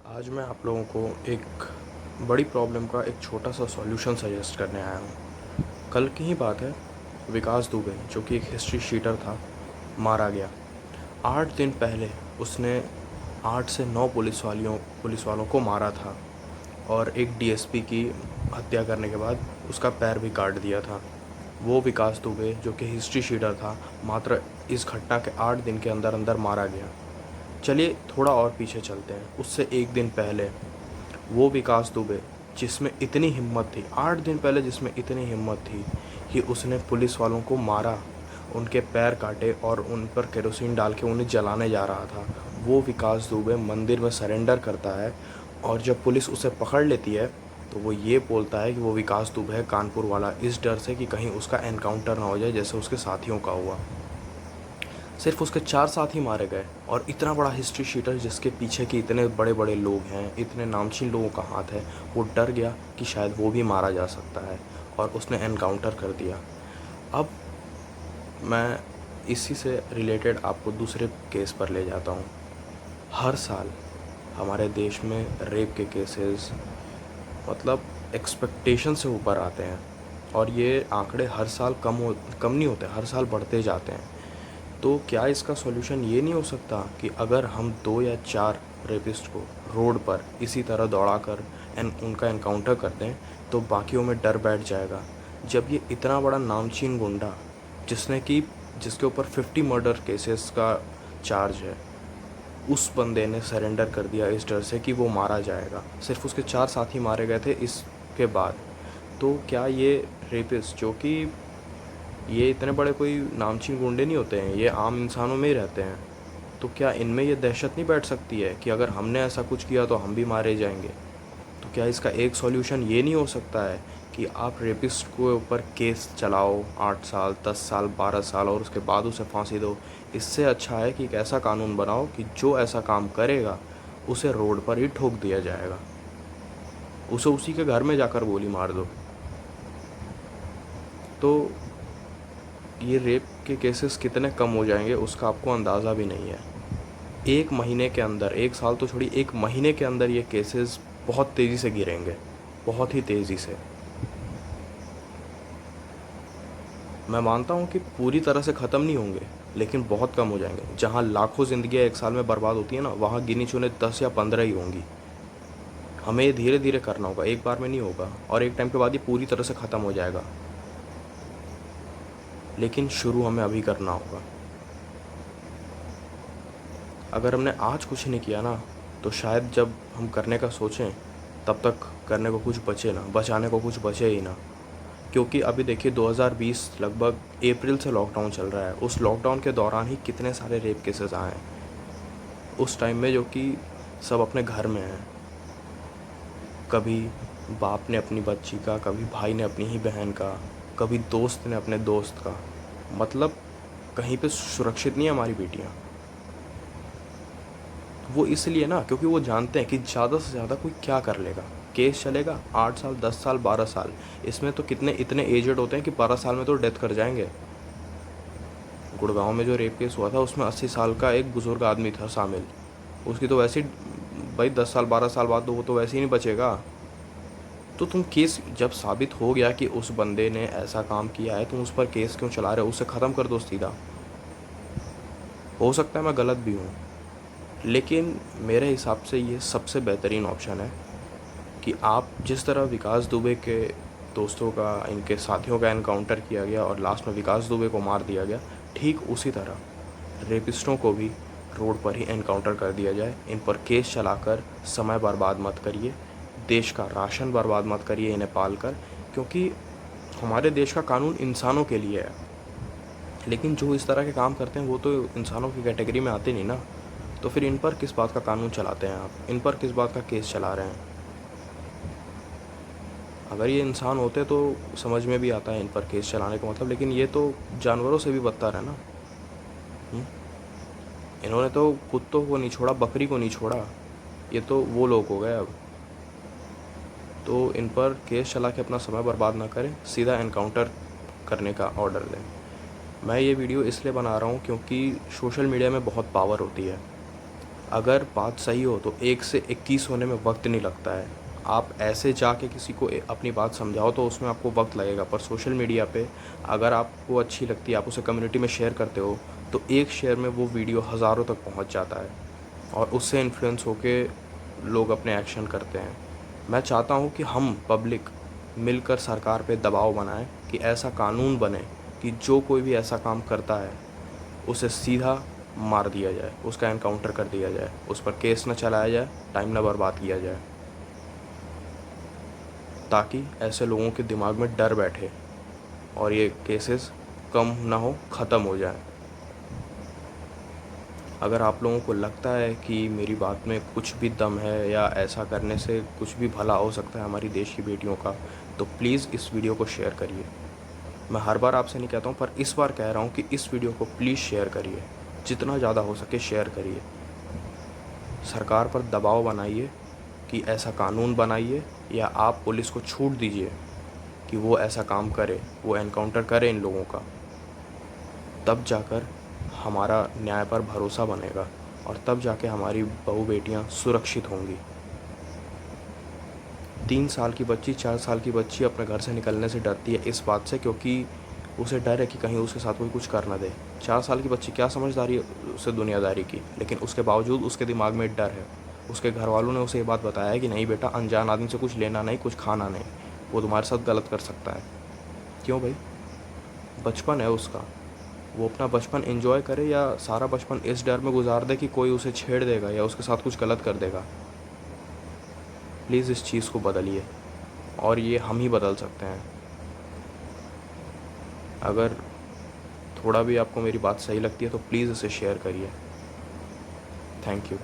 आज मैं आप लोगों को एक बड़ी प्रॉब्लम का एक छोटा सा सॉल्यूशन सजेस्ट करने आया हूँ। कल की ही बात है, विकास दुबे जो कि एक हिस्ट्री शीटर था, मारा गया। 8 दिन पहले उसने 8 से 9 पुलिस वालों को मारा था और एक डीएसपी की हत्या करने के बाद उसका पैर भी काट दिया था। वो विकास दुबे जो कि हिस्ट्री शीटर था, मात्र इस घटना के 8 दिन के अंदर अंदर मारा गया। चलिए थोड़ा और पीछे चलते हैं, उससे एक दिन पहले वो विकास दुबे जिसमें इतनी हिम्मत थी, 8 दिन पहले जिसमें इतनी हिम्मत थी कि उसने पुलिस वालों को मारा, उनके पैर काटे और उन पर केरोसिन डाल के उन्हें जलाने जा रहा था, वो विकास दुबे मंदिर में सरेंडर करता है। और जब पुलिस उसे पकड़ लेती है तो वो ये बोलता है कि वो विकास दुबे है कानपुर वाला, इस डर से कि कहीं उसका एनकाउंटर ना हो जाए जैसे उसके साथियों का हुआ। सिर्फ उसके 4 साथी मारे गए और इतना बड़ा हिस्ट्री शीटर जिसके पीछे के इतने बड़े बड़े लोग हैं, इतने नामचीन लोगों का हाथ है, वो डर गया कि शायद वो भी मारा जा सकता है और उसने एनकाउंटर कर दिया। अब मैं इसी से रिलेटेड आपको दूसरे केस पर ले जाता हूँ। हर साल हमारे देश में रेप के केसेस मतलब एक्सपेक्टेशन से ऊपर आते हैं और ये आंकड़े हर साल कम नहीं होते, हर साल बढ़ते जाते हैं। तो क्या इसका सॉल्यूशन ये नहीं हो सकता कि अगर हम 2 या 4 रेपिस्ट को रोड पर इसी तरह दौड़ा कर उनका एनकाउंटर कर दें तो बाकियों में डर बैठ जाएगा। जब ये इतना बड़ा नामचीन गुंडा जिसके ऊपर 50 मर्डर केसेस का चार्ज है, उस बंदे ने सरेंडर कर दिया इस डर से कि वो मारा जाएगा, सिर्फ उसके 4 साथी मारे गए थे इसके बाद। तो क्या ये रेपिस्ट जो कि ये इतने बड़े कोई नामचीन गुंडे नहीं होते हैं, ये आम इंसानों में ही रहते हैं, तो क्या इनमें ये दहशत नहीं बैठ सकती है कि अगर हमने ऐसा कुछ किया तो हम भी मारे जाएंगे? तो क्या इसका एक सॉल्यूशन ये नहीं हो सकता है कि आप रेपिस्ट के ऊपर केस चलाओ 8 साल 10 साल 12 साल और उसके बाद उसे फांसी दो? इससे अच्छा है कि एक ऐसा कानून बनाओ कि जो ऐसा काम करेगा उसे रोड पर ही ठोक दिया जाएगा, उसे उसी के घर में जाकर गोली मार दो। तो ये रेप के केसेस कितने कम हो जाएंगे उसका आपको अंदाज़ा भी नहीं है। एक महीने के अंदर, एक साल तो छोड़िए, एक महीने के अंदर ये केसेस बहुत तेज़ी से गिरेंगे, बहुत ही तेज़ी से। मैं मानता हूँ कि पूरी तरह से ख़त्म नहीं होंगे, लेकिन बहुत कम हो जाएंगे। जहाँ लाखों ज़िंदगियाँ एक साल में बर्बाद होती हैं ना, वहाँ गिनी चुने 10 या 15 ही होंगी। हमें ये धीरे धीरे करना होगा, एक बार में नहीं होगा, और एक टाइम के बाद ये पूरी तरह से ख़त्म हो जाएगा, लेकिन शुरू हमें अभी करना होगा। अगर हमने आज कुछ नहीं किया ना, तो शायद जब हम करने का सोचें तब तक करने को कुछ बचे ना, बचाने को कुछ बचे ही ना। क्योंकि अभी देखिए 2020 लगभग अप्रैल से लॉकडाउन चल रहा है, उस लॉकडाउन के दौरान ही कितने सारे रेप केसेस आए हैं उस टाइम में, जो कि सब अपने घर में हैं। कभी बाप ने अपनी बच्ची का, कभी भाई ने अपनी ही बहन का, कभी दोस्त ने अपने दोस्त का, मतलब कहीं पे सुरक्षित नहीं है हमारी बेटियाँ। वो इसलिए ना क्योंकि वो जानते हैं कि ज़्यादा से ज़्यादा कोई क्या कर लेगा, केस चलेगा 8 साल 10 साल 12 साल, इसमें तो कितने इतने एजेड होते हैं कि 12 साल में तो डेथ कर जाएंगे। गुड़गांव में जो रेप केस हुआ था उसमें 80 साल का एक बुज़ुर्ग आदमी था शामिल, उसकी तो वैसे ही भाई 10 साल 12 साल बाद तो वो तो वैसे ही नहीं बचेगा। तो तुम केस जब साबित हो गया कि उस बंदे ने ऐसा काम किया है, तुम उस पर केस क्यों चला रहे हो? उसे ख़त्म कर दो सीधा। हो सकता है मैं गलत भी हूँ, लेकिन मेरे हिसाब से ये सबसे बेहतरीन ऑप्शन है कि आप जिस तरह विकास दुबे के दोस्तों का, इनके साथियों का एनकाउंटर किया गया और लास्ट में विकास दुबे को मार दिया गया, ठीक उसी तरह रेपिस्टों को भी रोड पर ही एनकाउंटर कर दिया जाए। इन पर केस चलाकर समय बर्बाद मत करिए, देश का राशन बर्बाद मत करिए इन्हें पाल कर, क्योंकि हमारे देश का कानून इंसानों के लिए है, लेकिन जो इस तरह के काम करते हैं वो तो इंसानों की कैटेगरी में आते नहीं ना। तो फिर इन पर किस बात का कानून चलाते हैं आप, इन पर किस बात का केस चला रहे हैं? अगर ये इंसान होते तो समझ में भी आता है इन पर केस चलाने का मतलब, लेकिन ये तो जानवरों से भी बदतर है ना। हुँ? इन्होंने तो कुत्तों को नहीं छोड़ा, बकरी को नहीं छोड़ा, ये तो वो लोग हो गए अब। तो इन पर केस चला के अपना समय बर्बाद ना करें, सीधा एनकाउंटर करने का ऑर्डर दें। मैं ये वीडियो इसलिए बना रहा हूँ क्योंकि सोशल मीडिया में बहुत पावर होती है। अगर बात सही हो तो 1 से 21 होने में वक्त नहीं लगता है। आप ऐसे जाके किसी को अपनी बात समझाओ तो उसमें आपको वक्त लगेगा, पर सोशल मीडिया पे अगर आपको अच्छी लगती है, आप उसे कम्युनिटी में शेयर करते हो, तो एक शेयर में वो वीडियो हज़ारों तक पहुंच जाता है और उससे इन्फ्लुएंस होके लोग अपने एक्शन करते हैं। मैं चाहता हूं कि हम पब्लिक मिलकर सरकार पे दबाव बनाएं कि ऐसा कानून बने कि जो कोई भी ऐसा काम करता है उसे सीधा मार दिया जाए, उसका एनकाउंटर कर दिया जाए, उस पर केस न चलाया जाए, टाइम न बर्बाद किया जाए, ताकि ऐसे लोगों के दिमाग में डर बैठे और ये केसेस कम ना हो, ख़त्म हो जाए। अगर आप लोगों को लगता है कि मेरी बात में कुछ भी दम है या ऐसा करने से कुछ भी भला हो सकता है हमारी देश की बेटियों का, तो प्लीज़ इस वीडियो को शेयर करिए। मैं हर बार आपसे नहीं कहता हूँ, पर इस बार कह रहा हूँ कि इस वीडियो को प्लीज़ शेयर करिए, जितना ज़्यादा हो सके शेयर करिए। सरकार पर दबाव बनाइए कि ऐसा कानून बनाइए, या आप पुलिस को छूट दीजिए कि वो ऐसा काम करे, वो एनकाउंटर करे इन लोगों का। तब जाकर हमारा न्याय पर भरोसा बनेगा और तब जाके हमारी बहू बेटियां सुरक्षित होंगी। 3 साल की बच्ची, 4 साल की बच्ची अपने घर से निकलने से डरती है इस बात से, क्योंकि उसे डर है कि कहीं उसके साथ कोई कुछ कर ना दे। 4 साल की बच्ची क्या समझदारी है उसे दुनियादारी की, लेकिन उसके बावजूद उसके दिमाग में डर है। उसके घर वालों ने उसे ये बात बताया है कि नहीं बेटा, अनजान आदमी से कुछ लेना नहीं, कुछ खाना नहीं, वो तुम्हारे साथ गलत कर सकता है। क्यों भाई? बचपन है उसका, वो अपना बचपन एंजॉय करे, या सारा बचपन इस डर में गुजार दे कि कोई उसे छेड़ देगा या उसके साथ कुछ गलत कर देगा। प्लीज़ इस चीज़ को बदलिए, और ये हम ही बदल सकते हैं। अगर थोड़ा भी आपको मेरी बात सही लगती है तो प्लीज़ इसे शेयर करिए। Thank you.